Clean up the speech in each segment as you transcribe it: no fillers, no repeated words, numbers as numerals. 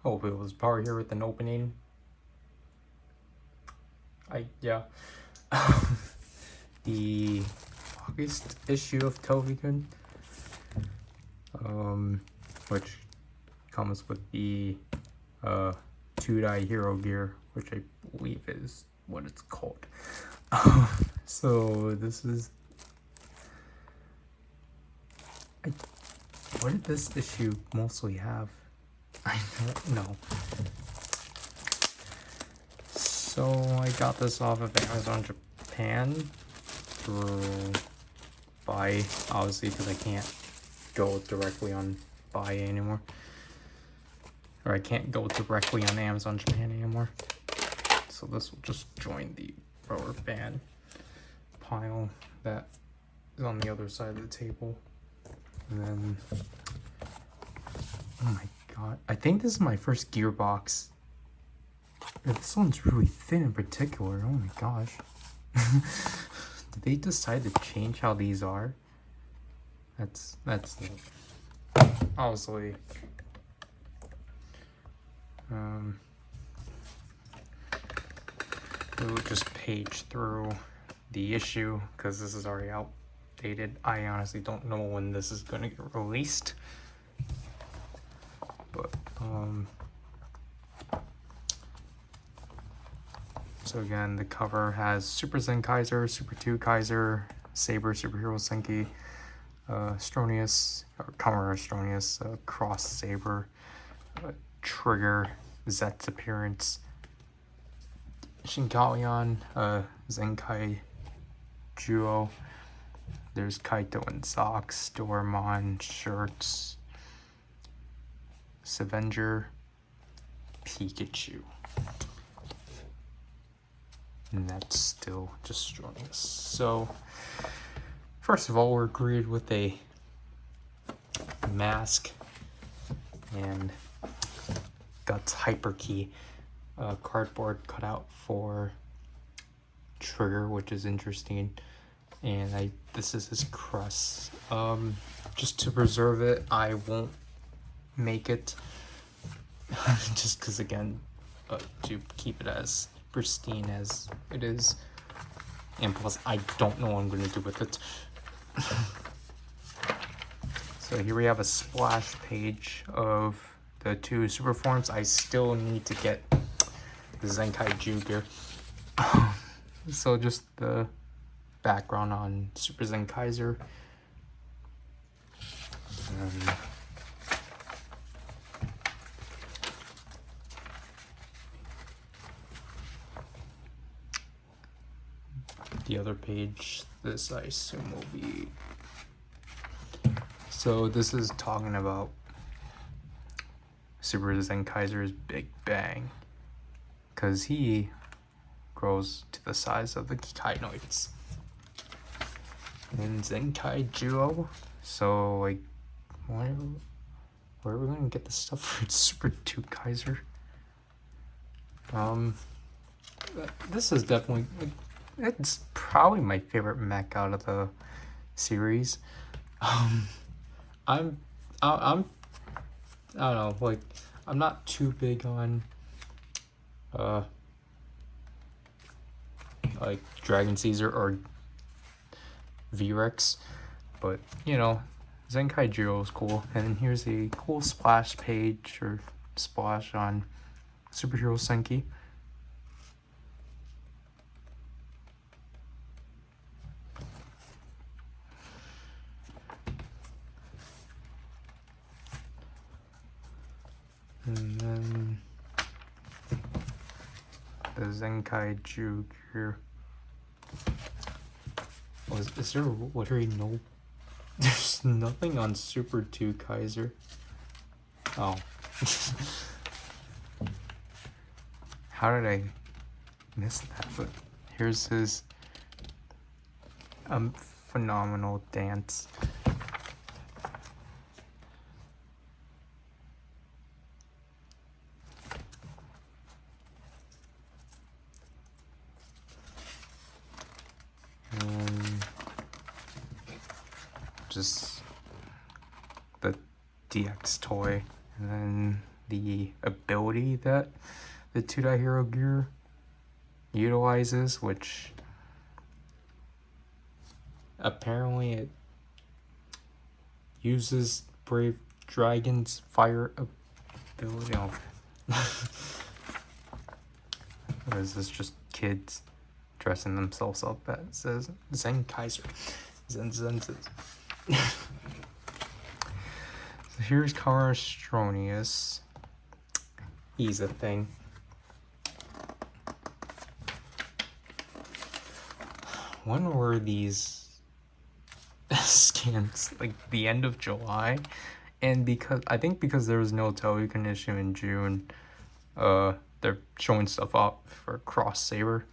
Hope it was power here with an opening. Yeah. The August issue of Televikun, which comes with the 2-die hero gear, which I believe is what it's called. So this is what did this issue mostly have? I don't know. So I got this off of Amazon Japan through Buy, obviously, because I can't go directly on Buy anymore. Or I can't go directly on Amazon Japan anymore. So this will just join the rubber band pile that is on the other side of the table. And then, oh my god, I think this is my first gearbox. This one's really thin in particular, oh my gosh. Did they decide to change how these are? That's obviously we'll just page through the issue because this is already outdated. I honestly don't know when this is going to get released, but so again, the cover has Super Zen Kaiser, Super 2 Kaiser, Saber, Superhero Senki, Stronius, or Kamara Stronius, Cross Saber, Trigger, Zet's appearance, Shinkalion, Zenkai Duo, there's Kaito and socks, Dormon shirts, Savenger, Pikachu. And that's still just joining us. So, first of all, we're greeted with a mask and Guts Hyper Key cardboard cutout for Trigger, which is interesting. And this is his crest. Just to preserve it, I won't make it. Just because, again, to keep it as pristine as it is, and plus I don't know what I'm going to do with it. So here we have a splash page of the 2 super forms. I still need to get the Zenkai Ju gear. So just the background on Super Zen Kaiser. The other page, this I assume will be, so this is talking about Super Zen Kaiser's Big Bang, because he grows to the size of the Kikainoids. And Zenkai Duo, so like, where are we gonna get the stuff for Super 2 Kaiser? This is definitely, it's probably my favorite mech out of the series. I don't know, like, I'm not too big on like Dragon Caesar or V-Rex, but you know, Zenkai Jiro is cool. And here's a cool splash page or splash on Superhero Senki. And then the Zenkai Ju here. Oh, is there literally no? There's nothing on Super 2 Kaiser. Oh. How did I miss that? But here's his phenomenal dance. Just the DX toy, and then the ability that the 2-die hero gear utilizes, which apparently it uses Brave Dragon's fire ability. Oh. Or is this just kids dressing themselves up that says Zen Kaiser? Zen. So here's Carastronius. He's a thing. When were these skins? Like the end of July? And I think because there was no Televikun issue in June, they're showing stuff up for Cross Saber.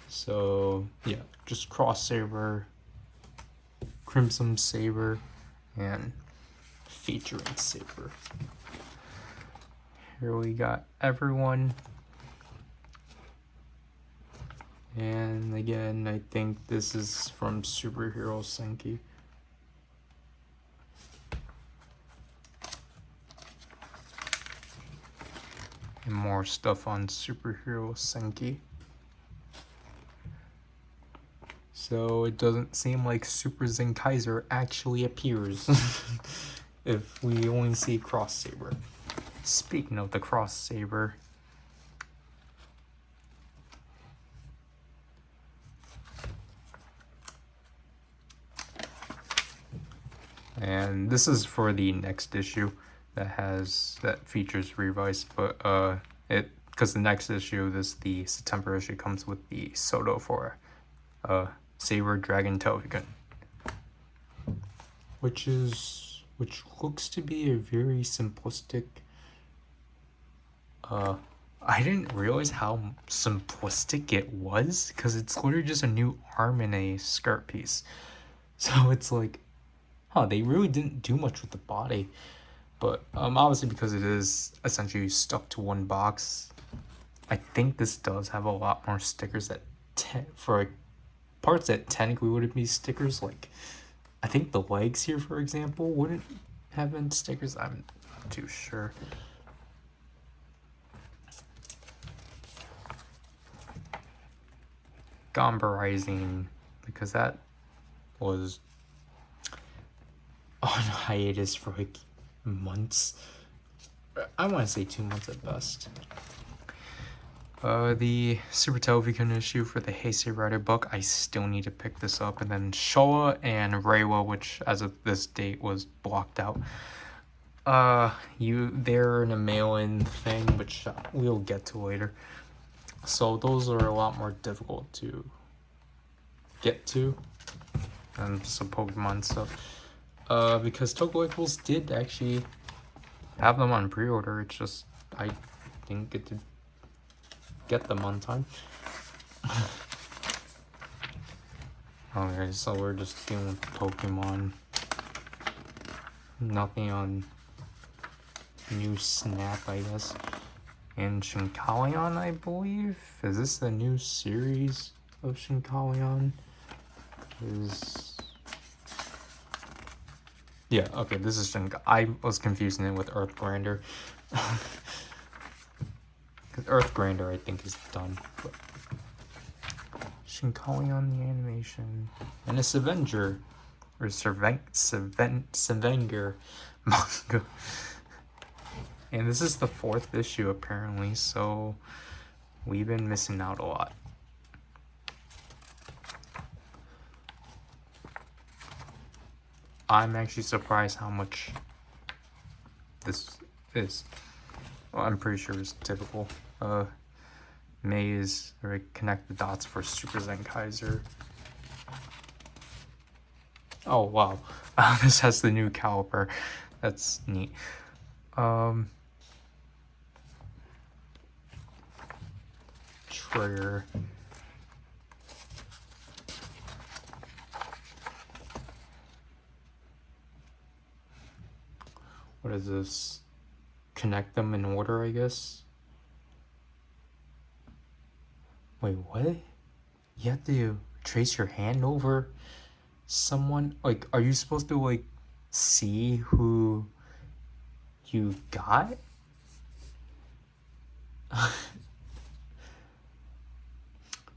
So yeah, just Cross Saber, Crimson Saber, and Featuring Saber. Here we got everyone. And again, I think this is from Superhero Senki. And more stuff on Superhero Senki. So it doesn't seem like Super Zen Kaiser actually appears if we only see Cross Saber. Speaking of the Cross Saber, and this is for the next issue that features Revice, but because the next issue, the September issue, comes with the Soto for Saber Dragon Televikun, which looks to be a very simplistic. I didn't realize how simplistic it was, because it's literally just a new arm and a skirt piece. So it's like, they really didn't do much with the body. But obviously, because it is essentially stuck to one box, I think this does have a lot more stickers for parts that technically wouldn't be stickers. Like, I think the legs here, for example, wouldn't have been stickers. I'm not too sure. Gomberizing, because that was on hiatus for like months. I want to say 2 months at best. The Super Televikun issue for the Heisei Rider book, I still need to pick this up. And then Showa and Reiwa, which as of this date was blocked out. They're in a mail-in thing, which we'll get to later. So those are a lot more difficult to get to than some Pokemon stuff. Because Tokoifuls did actually have them on pre-order. It's just I didn't get them on time. Okay, so we're just dealing with Pokemon. Nothing on new Snap, I guess. And Shinkalion, I believe. Is this the new series of Shinkalion? Yeah, okay, this is I was confusing it with Earth Grander. Because Earth Grander, I think, is done. But Shinkalion, the animation. And it's Avenger. Or Sevenger manga. And this is the 4th issue, apparently, so we've been missing out a lot. I'm actually surprised how much this is. Well, I'm pretty sure it's typical. Maze, or connect the dots for Super Zen Kaiser. Oh wow, this has the new caliper. That's neat. Trigger. What is this? Connect them in order, I guess. Wait, what? You have to trace your hand over someone? Like, are you supposed to, like, see who you got?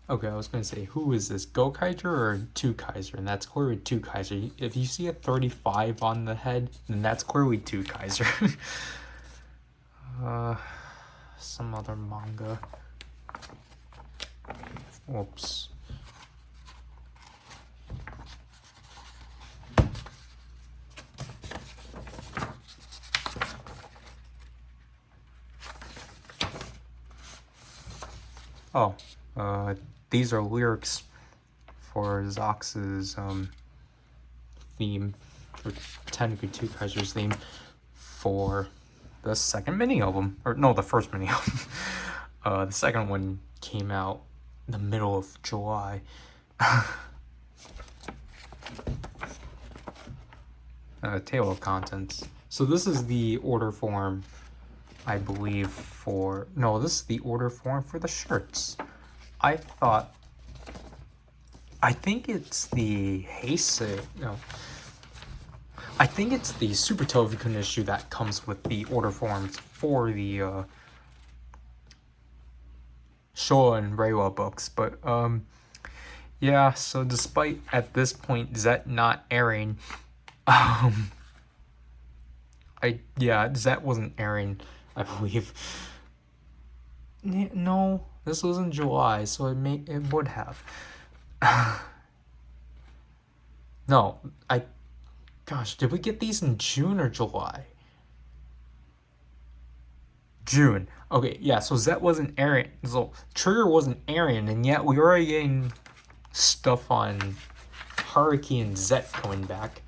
Okay, I was gonna say, who is this? Go Kaiser or 2 Kaiser? And that's clearly 2 Kaiser. If you see a 35 on the head, then that's clearly 2 Kaiser. Some other manga. Whoops. Oh, these are lyrics for Zox's theme, or technically 2 Kaiser's theme, for the second mini album, or no, the first mini album. The second one came out in the middle of July. Table of contents. So this is the order form, I believe, for... No, this is the order form for the shirts. I think it's the Heisei... No. I think it's the Super Televikun issue that comes with the order forms for the Showa and Reiwa books. But, yeah, so despite, at this point, Zet not airing... Zet wasn't airing, I believe. No, this was in July, so it would have. No, gosh, did we get these in June or July? June. Okay, yeah, so Zet wasn't airing, so Trigger wasn't airing, and yet we were already getting stuff on Haruki and Zet coming back.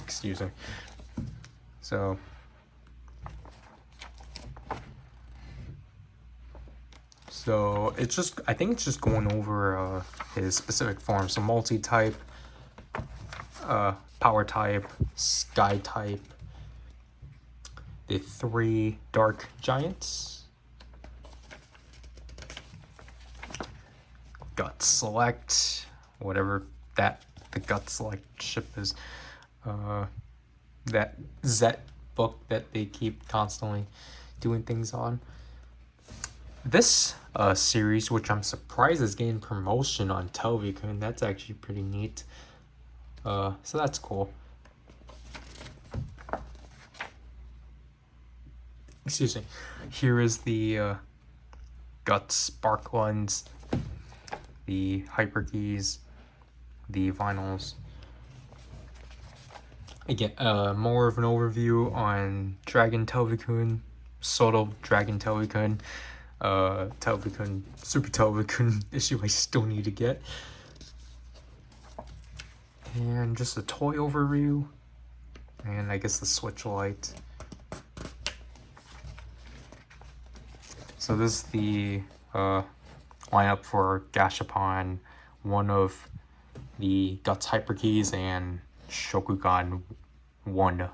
Excuse me. So it's just, I think it's just going over his specific forms. So multi-type, power type, sky type, the 3 dark giants, gut select, whatever the gut select ship is, that Zet book that they keep constantly doing things on. This series, which I'm surprised is getting promotion on Televikun, that's actually pretty neat. So that's cool. Excuse me. Here is the gut spark ones, the hyper keys, the vinyls. Again, more of an overview on Dragon Televikun, Solo Dragon Televikun, Televikun, Super Televikun issue I still need to get. And just a toy overview, and I guess the Switch Lite. So this is the lineup for Gashapon, one of the Guts Hyper Keys, and Shokugan 1.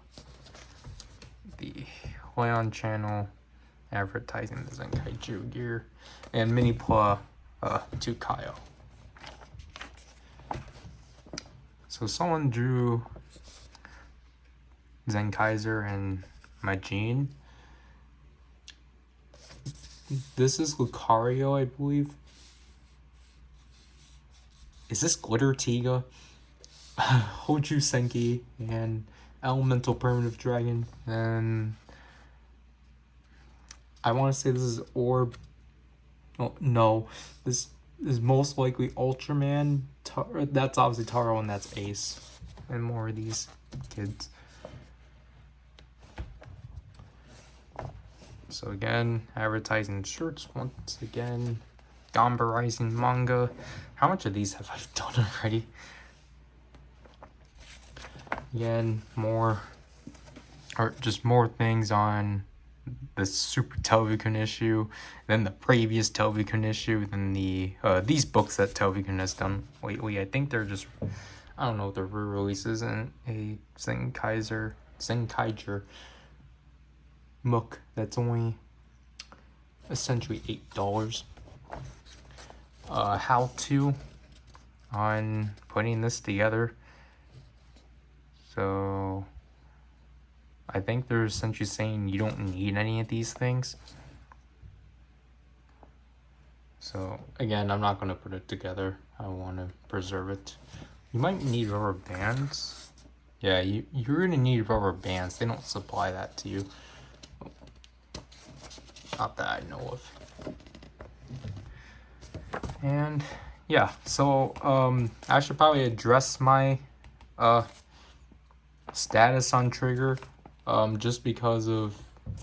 The Leon channel, advertising the Zenkaiju gear, and Mini Pla 2 Kaio. So someone drew Zenkaiser and Majin. This is Lucario, I believe. Is this Glitter Tiga? Hoju Senki and Elemental Primitive Dragon, and I want to say this is Orb. Oh, no, this is most likely Ultraman. That's obviously Taro, and that's Ace, and more of these kids. So again, advertising shirts once again, Gambarizing manga. How much of these have I done already? Again, more things on the Super Televikun issue, then the previous Televikun issue, then the these books that Televikun has done lately. I think they're just, I don't know if they're re-releases, and a Zenkaiger Mook that's only essentially $8. How to on putting this together. So I think they're essentially saying you don't need any of these things. So again, I'm not going to put it together. I want to preserve it. You might need rubber bands. Yeah, you're going to need rubber bands. They don't supply that to you. Not that I know of. And yeah, so I should probably address my status on Trigger, just because of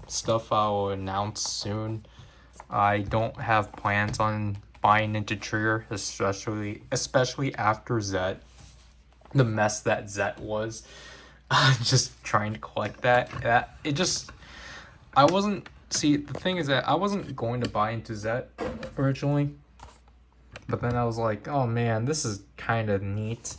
stuff I'll announce soon. I don't have plans on buying into Trigger, especially after Zet. The mess that Zet was. Just trying to collect that. I wasn't, see, the thing is that I wasn't going to buy into Zet originally. But then I was like, oh man, this is kind of neat.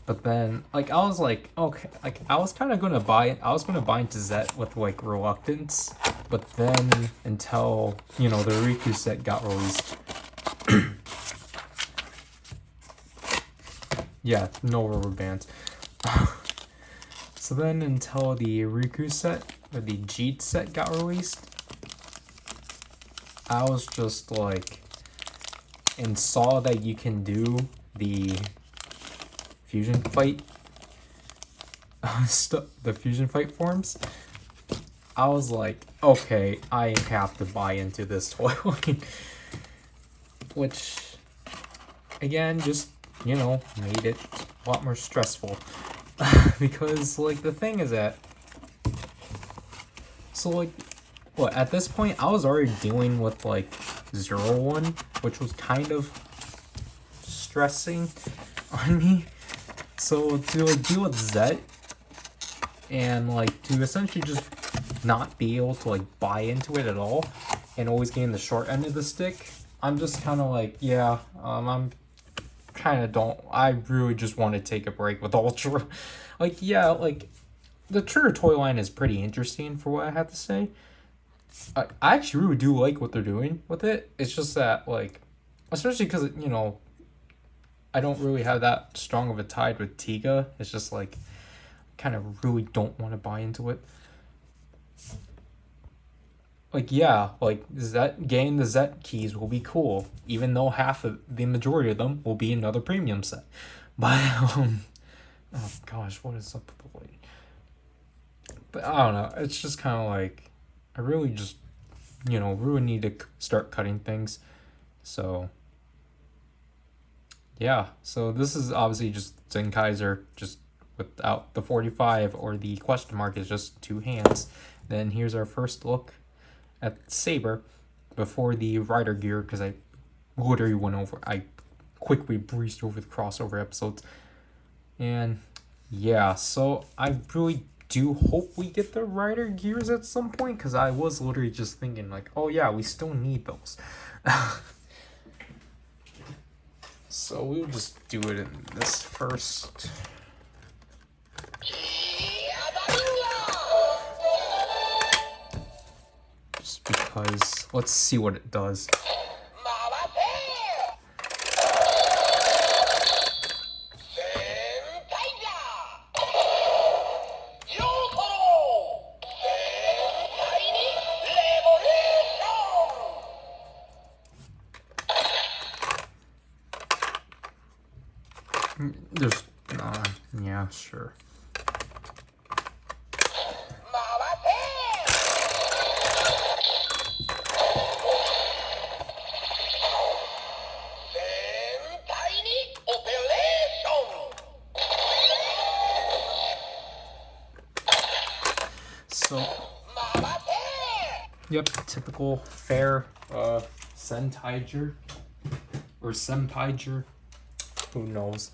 But then, like, I was like, okay, like, I was going to buy into Zet with, like, reluctance. But then, until, you know, the Riku set got released. Yeah, no rubber bands. So then, until the Riku set, or the Jeet set got released, I was just like, and saw that you can do the fusion fight the fusion fight forms. I was like, okay, I have to buy into this toy line. Which, again, just, you know, made it a lot more stressful. Because, like, the thing is that, so, like, what, at this point, I was already dealing with, like, 0-1, which was kind of stressing on me. So, to, like, deal with Zet, and, like, to essentially just not be able to, like, buy into it at all, and always getting the short end of the stick, I'm just kind of like, yeah, I'm kind of don't, I really just want to take a break with Ultra. Like, yeah, like, the Trigger toy line is pretty interesting for what I have to say. I actually really do like what they're doing with it. It's just that, like, especially because, you know, I don't really have that strong of a tie with Tiga. It's just like, kind of really don't want to buy into it. Like, yeah, like, getting the Zet keys will be cool, even though the majority of them will be another premium set. But, oh gosh, what is up with the light? But I don't know, it's just kind of like, I really just, you know, really need to start cutting things. So, yeah, so this is obviously just Zenkaiser, just without the 45 or the question mark, is just two hands. Then here's our first look at Saber before the Rider gear, because I quickly breezed over the crossover episodes. And yeah, so I really do hope we get the Rider gears at some point, because I was literally just thinking like, oh yeah, we still need those. So we'll just do it in this first. Just because, let's see what it does. There's, yeah, sure. So, yep, typical fair Sentiger or Senpaiger, who knows.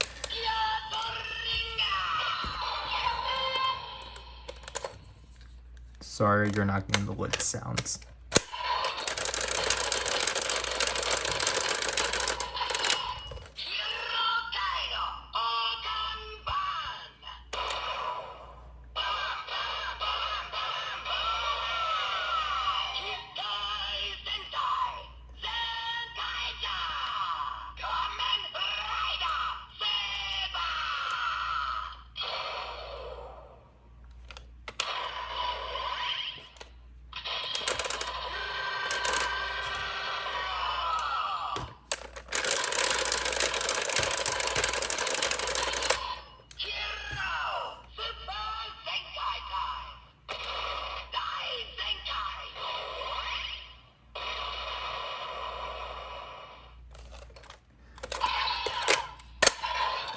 Sorry, you're not getting the lid sounds.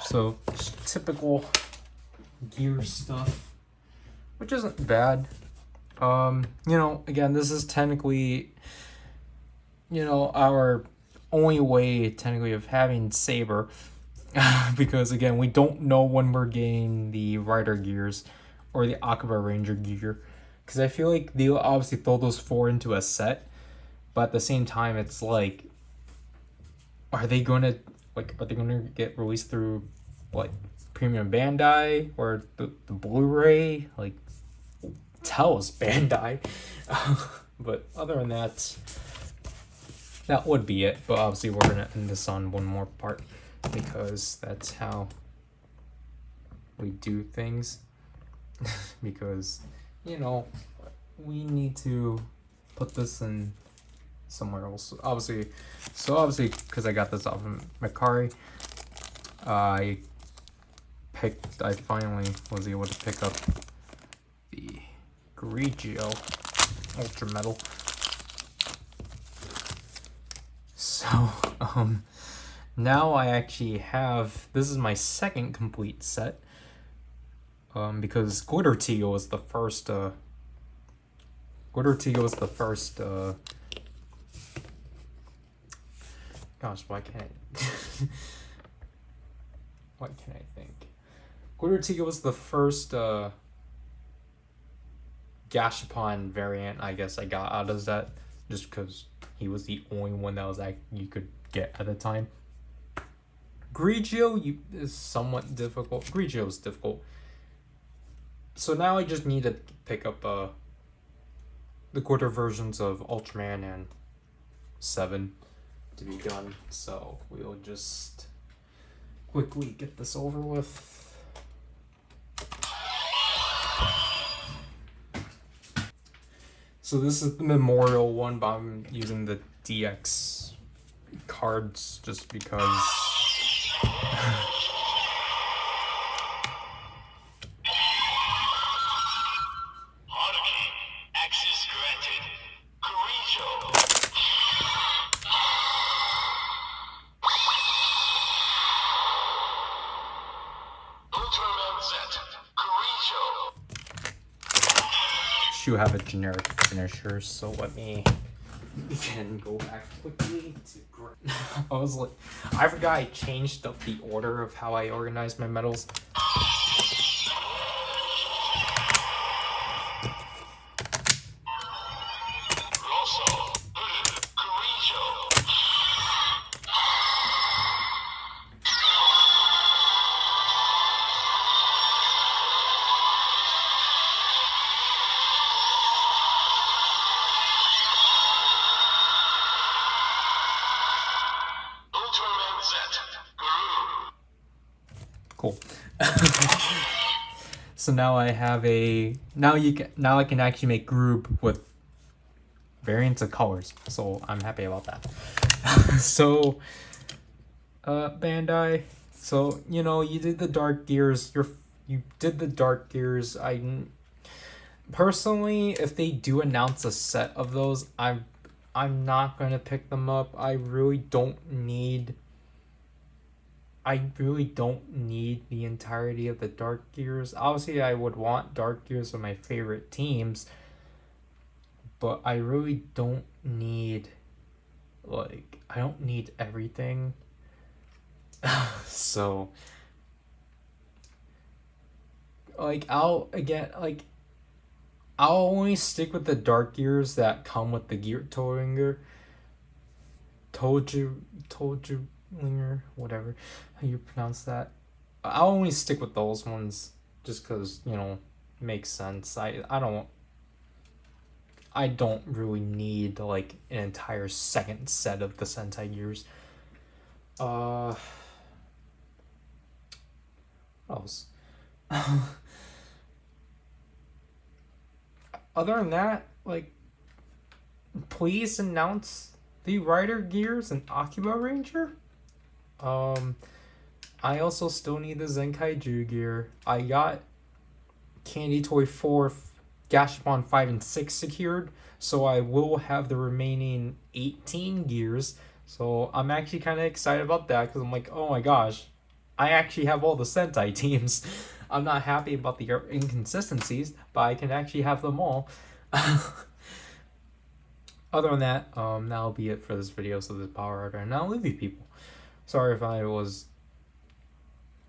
So just typical gear stuff, which isn't bad. You know, again, this is technically, you know, our only way technically of having Saber, because again, we don't know when we're getting the Rider gears or the Akiba Ranger gear, because I feel like they'll obviously throw those 4 into a set, but at the same time, it's like, are they gonna get released through like Premium Bandai or the Blu-ray? Like, tell us, Bandai. But other than that, that would be it. But obviously we're gonna end this on one more part because that's how we do things. Because, you know, we need to put this in somewhere else. Obviously, because I got this off of Mercari, I finally was able to pick up the Grigio Ultra Metal. So, now I actually have, this is my second complete set, because Glitter Teal was the first, gosh, why can't I, what can I think? Glitter Teal was the first, Gashapon variant I guess I got out of that, just because he was the only one that was you could get at the time. Grigio is somewhat difficult. Grigio is difficult. So now I just need to pick up the quarter versions of Ultraman and 7 to be done. So we'll just quickly get this over with. So this is the Memorial one, but I'm using the DX cards just because. Access granted. Grigio. Ultraman Z. Grigio. You have a generic finisher, so let me again go back quickly to I was like, I forgot I changed up the order of how I organized my medals. Cool. So now I have now I can actually make group with variants of colors. So I'm happy about that. So Bandai, so you know, you did the Dark Gears. You did the Dark Gears. I personally, if they do announce a set of those, I'm not gonna pick them up. I really don't need the entirety of the Dark Gears. Obviously, I would want Dark Gears for my favorite teams, but I really don't need, I don't need everything. So, I'll only stick with the Dark Gears that come with the gear Tojinger, whatever how you pronounce that. I'll only stick with those ones just because, you know, makes sense. I don't really need like an entire second set of the Sentai gears. What else? Other than that, please announce the Rider gears and Akiba Ranger. I also still need the Zenkaiju gear. I got Candy Toy 4, Gashapon 5 and 6 secured, so I will have the remaining 18 gears. So I'm actually kind of excited about that because I'm like, oh my gosh, I actually have all the Sentai teams. I'm not happy about the inconsistencies, but I can actually have them all. Other than that, that'll be it for this video. So this PowerRider, and I'll leave you people. Sorry if I was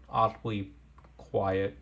audibly quiet.